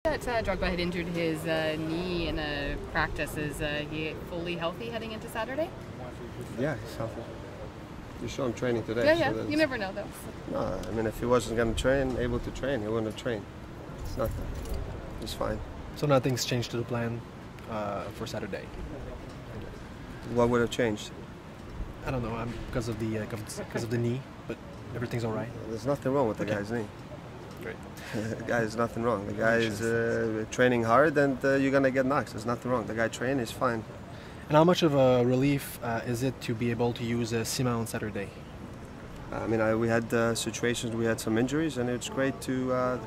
That Drogba had injured his knee in a practice. Is he fully healthy heading into Saturday? Yeah, he's healthy. You saw him training today. Yeah, so you never know though. No, I mean, if he wasn't going to train, able to train, he wouldn't have trained. It's nothing. He's fine. So nothing's changed to the plan for Saturday? What would have changed? I don't know, because of the knee, but everything's all right. There's nothing wrong with the guy's knee. Great. The guy is nothing wrong. The guy is training hard, and you're going to get knocks. There's nothing wrong. The guy trained, he's fine. And how much of a relief is it to be able to use Sima on Saturday? I mean, we had situations, we had some injuries, and it's great that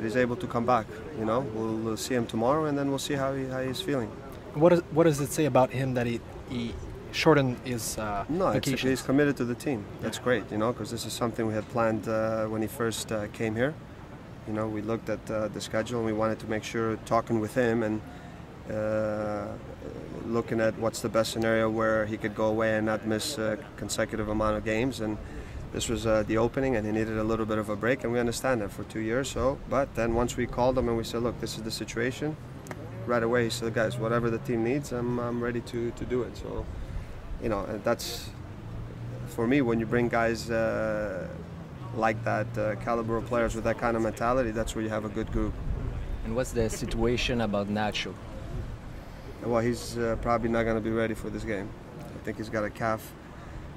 he's able to come back. You know, we'll see him tomorrow, and then we'll see how he's feeling. What does it say about him that he shortened his vacation? He's committed to the team. That's great, you know, because this is something we had planned when he first came here. You know, we looked at the schedule and we wanted to make sure, talking with him and looking at what's the best scenario where he could go away and not miss a consecutive amount of games. And this was the opening, and he needed a little bit of a break, and we understand that for 2 years. So, but then once we called him and we said, look, this is the situation, right away he said, guys, whatever the team needs, I'm ready to do it. So, you know, and that's, for me, when you bring guys like that, caliber of players with that kind of mentality, that's where you have a good group. And what's the situation about Nacho? Well, he's probably not going to be ready for this game. I think he's got a calf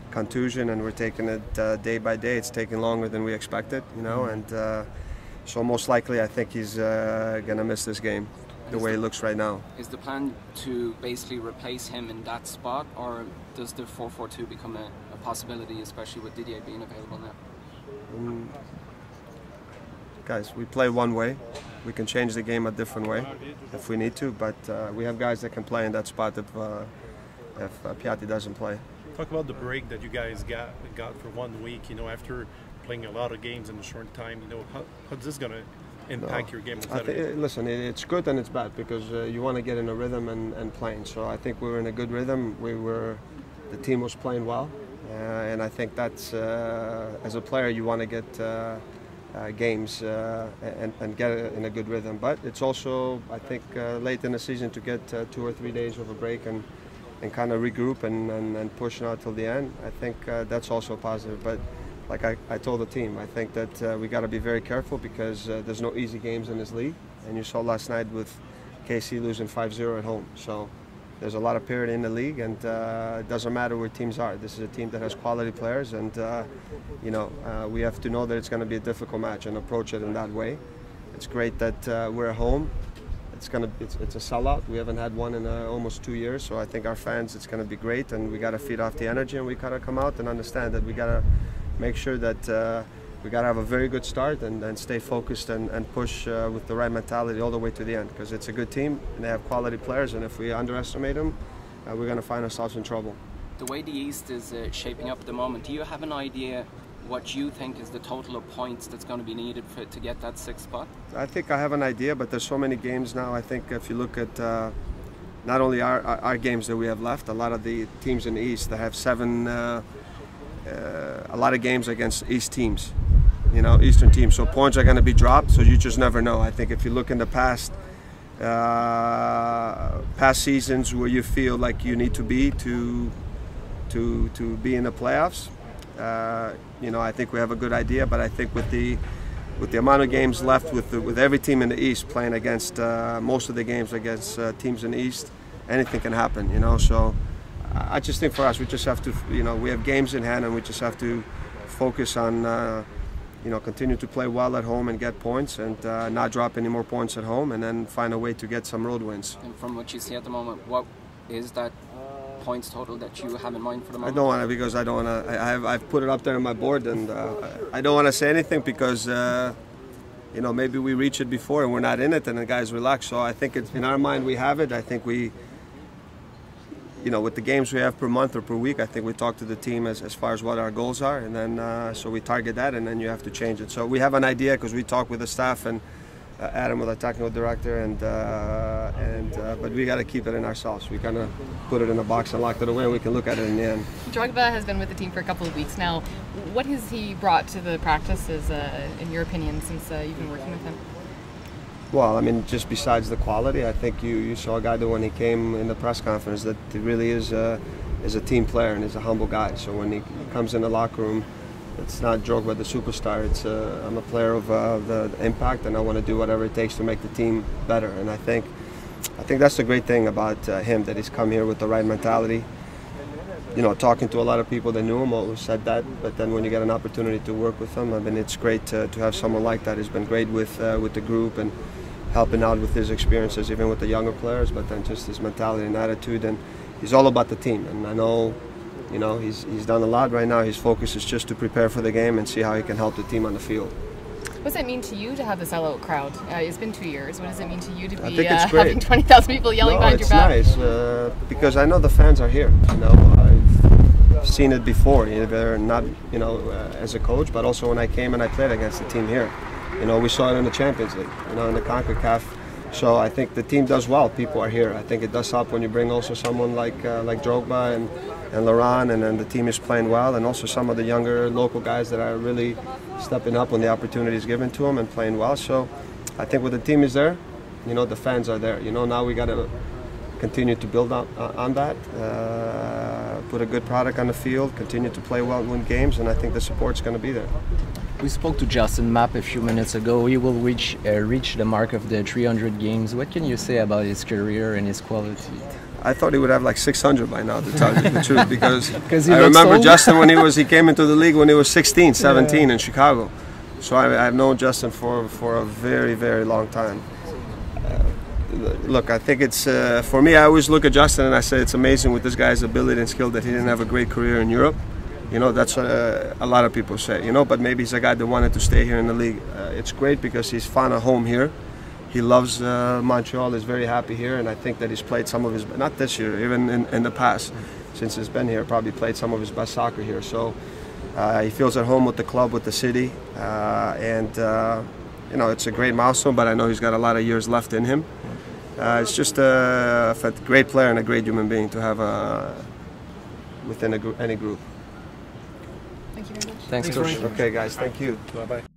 contusion, and we're taking it day by day. It's taking longer than we expected, you know, and so most likely I think he's going to miss this game the way it looks right now. Is the plan to basically replace him in that spot, or does the 4-4-2 become a possibility, especially with Didier being available now? Guys, we play one way. We can change the game a different way if we need to, but we have guys that can play in that spot if Piatti doesn't play. Talk about the break that you guys got for 1 week, you know, after playing a lot of games in a short time. You know, how's this going to impact your game on Saturday? Listen, it's good and it's bad, because you want to get in a rhythm and playing. So I think we were in a good rhythm. The team was playing well, and I think that's, as a player, you want to get games and get in a good rhythm. But it's also, I think, late in the season to get 2 or 3 days of a break and kind of regroup and push now till the end. I think that's also positive. But like I told the team, I think that we got to be very careful, because there's no easy games in this league. And you saw last night with KC losing 5-0 at home. So there's a lot of parity in the league, and it doesn't matter where teams are. This is a team that has quality players, and you know, we have to know that it's going to be a difficult match and approach it in that way. It's great that we're at home. It's a sellout. We haven't had one in almost 2 years, so I think our fans, it's going to be great, and we got to feed off the energy, and we got to come out and understand that we got to make sure that we got to have a very good start and stay focused and push with the right mentality all the way to the end, because it's a good team and they have quality players, and if we underestimate them, we're going to find ourselves in trouble. The way the East is shaping up at the moment, do you have an idea what you think is the total of points that's going to be needed to get that 6th spot? I think I have an idea, but there's so many games now. I think if you look at not only our games that we have left, a lot of the teams in the East that have a lot of games against East teams, you know, Eastern teams. So points are going to be dropped. So you just never know. I think if you look in the past seasons where you feel like you need to be to be in the playoffs, you know, I think we have a good idea. But I think with the amount of games left, with every team in the East playing against most of the games against teams in the East, anything can happen. You know, so. I just think for us, we just have to, you know, we have games in hand, and we just have to focus on, you know, continue to play well at home and get points, and not drop any more points at home, and then find a way to get some road wins. And from what you see at the moment, what is that points total that you have in mind for the moment? I don't want to, because I don't want to. I've put it up there on my board, and I don't want to say anything because, you know, maybe we reach it before and we're not in it, and the guys relax. So I think it's in our mind we have it. I think we. You know, with the games we have per month or per week, I think we talk to the team as far as what our goals are, and then so we target that, and then you have to change it. So we have an idea, because we talk with the staff, and Adam with our technical director, but we got to keep it in ourselves. We kind of put it in a box and locked it away, and we can look at it in the end. Drogba has been with the team for a couple of weeks now. What has he brought to the practices, in your opinion, since you've been working with him? Well, I mean, just besides the quality, I think you saw a guy that when he came in the press conference that he really is a team player and is a humble guy. So when he comes in the locker room, it's not Drogba the superstar. It's I'm a player of the impact, and I want to do whatever it takes to make the team better. And I think that's the great thing about him, that he's come here with the right mentality. You know, talking to a lot of people that knew him always said that, but then when you get an opportunity to work with him, I mean, it's great to have someone like that. He's been great with the group and helping out with his experiences, even with the younger players, but then just his mentality and attitude, and he's all about the team. And I know, you know, he's done a lot right now. His focus is just to prepare for the game and see how he can help the team on the field. What does it mean to you to have the sellout crowd? It's been 2 years. What does it mean to you to be having 20,000 people yelling behind your back? It's nice because I know the fans are here. You know, I've seen it before, either not, you know, as a coach, but also when I came and I played against the team here. You know, we saw it in the Champions League, you know, in the CONCACAF. So I think the team does well. People are here. I think it does help when you bring also someone like Drogba and Laurent, and then the team is playing well, and also some of the younger local guys that are really stepping up when the opportunity is given to them and playing well. So I think when the team is there, you know, the fans are there. You know, now we got to continue to build on that, put a good product on the field, continue to play well, win games, and I think the support's going to be there. We spoke to Justin Mapp a few minutes ago. He will reach the mark of the 300 games. What can you say about his career and his quality? I thought he would have like 600 by now, to tell you the truth, because he I remember old. Justin when he came into the league when he was 16, 17 in Chicago. So I've known Justin for a very, very long time. Look, I think it's, for me, I always look at Justin and I say it's amazing with this guy's ability and skill that he didn't have a great career in Europe. You know, that's a lot of people say, you know, but maybe he's a guy that wanted to stay here in the league. It's great because he's found a home here. He loves Montreal, is very happy here, and I think that he's played some of his, not this year, even in the past, since he's been here, probably played some of his best soccer here. So he feels at home with the club, with the city, you know, it's a great milestone, but I know he's got a lot of years left in him. It's just a great player and a great human being to have within any group. Thank you very much. Thanks, Coach. Okay, guys, thank you. Bye-bye.